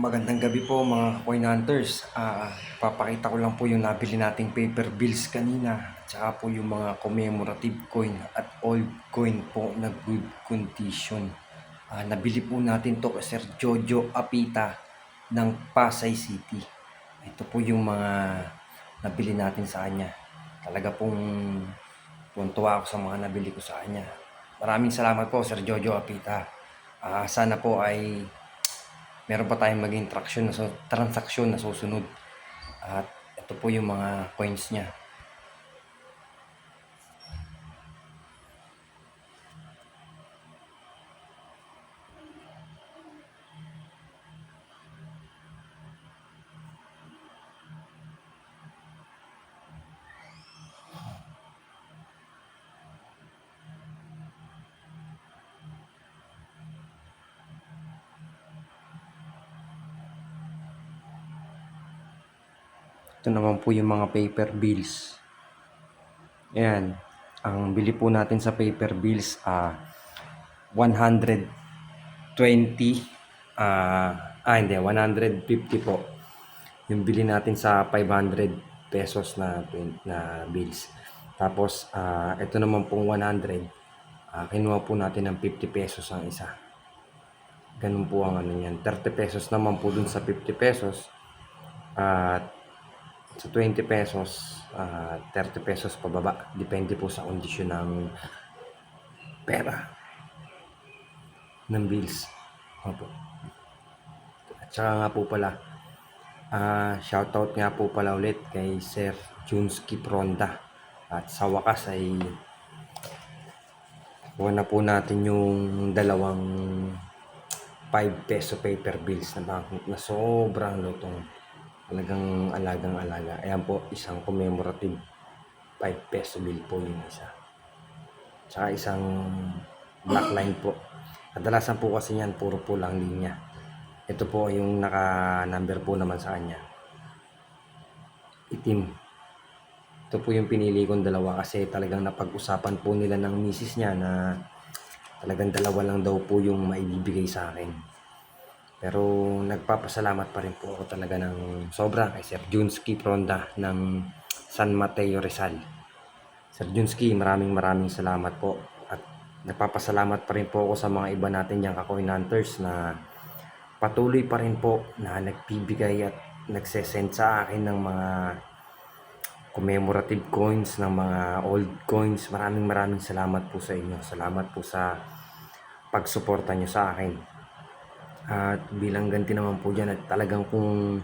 Magandang gabi po mga coin hunters. Papakita ko lang po yung nabili nating paper bills kanina. Tsaka po yung mga commemorative coin at old coin po na good condition. Nabili po natin to kay Sir Jojo Apita ng Pasay City. Ito po yung mga nabili natin sa kanya. Talaga pong tuwa ako sa mga nabili ko sa kanya. Maraming salamat po Sir Jojo Apita. Sana po ay meron pa tayong maging transaksyon na susunod. At ito po yung mga coins niya. Ito naman po yung mga paper bills. Ayan. Ang bili po natin sa paper bills 120 hindi 150 po yung bili natin sa 500 pesos na bills. Tapos ito naman pong 100 kinuha po natin ng 50 pesos ang isa. Ganun po ang ano niyan. 30 pesos naman po dun sa 50 pesos at sa 20 pesos 30 pesos pababa, depende po sa kondisyon ng pera ng bills. Opo. At saka nga po pala shoutout nga po pala ulit kay Sir Junsky Pronda. At sa wakas ay kuha na po natin yung dalawang 5 peso paper bills na sobrang lutong, talagang alagang-alaga. Ayan po, isang commemorative 5 peso bill po yung isa. Tsaka isang black line po. Kadalasan po kasi yan, puro pulang linya. Ito po yung naka-number po naman sa kanya. Itim. Ito po yung pinili kong dalawa kasi talagang napag-usapan po nila ng misis niya na talagang dalawa lang daw po yung maibibigay sa akin. Pero nagpapasalamat pa rin po ako talaga ng sobra kay Sir Junsky Pronda ng San Mateo Rizal. Sir Junsky, maraming salamat po. At nagpapasalamat pa rin po ako sa mga iba natin diyang ka-coin hunters na patuloy pa rin po na nagbibigay at nagsesend sa akin ng mga commemorative coins, ng mga old coins. Maraming salamat po sa inyo. Salamat po sa pagsuporta nyo sa akin. At bilang ganti naman po dyan, at talagang kung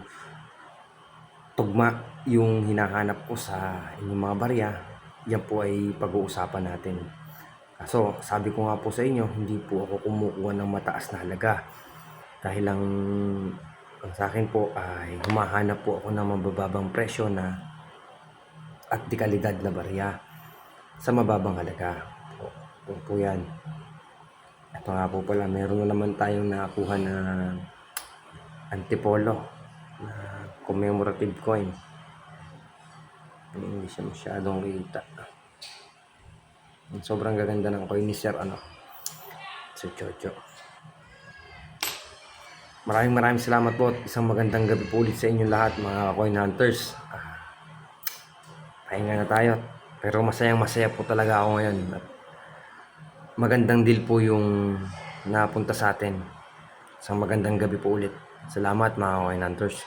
tugma yung hinahanap ko sa inyong mga barya, yan po ay pag-uusapan natin. So sabi ko nga po sa inyo, hindi po ako kumukuha ng mataas na halaga. Dahil lang sa akin po ay humahanap po ako ng mabababang presyo na at di kalidad na barya sa mababang halaga. Po yan. Ito nga po pala, meron na naman tayong nakakuha na antipolo na commemorative coin. Hindi siya masyadong kita. Sobrang gaganda ng coin ni Sir Sir Jojo. Maraming salamat po at isang magandang gabi po ulit sa inyo lahat mga coin hunters. Pahinga na tayo. Pero masaya po talaga ako ngayon. At magandang deal po yung napunta sa atin. Isang magandang gabi po ulit. Salamat mga coin hunters.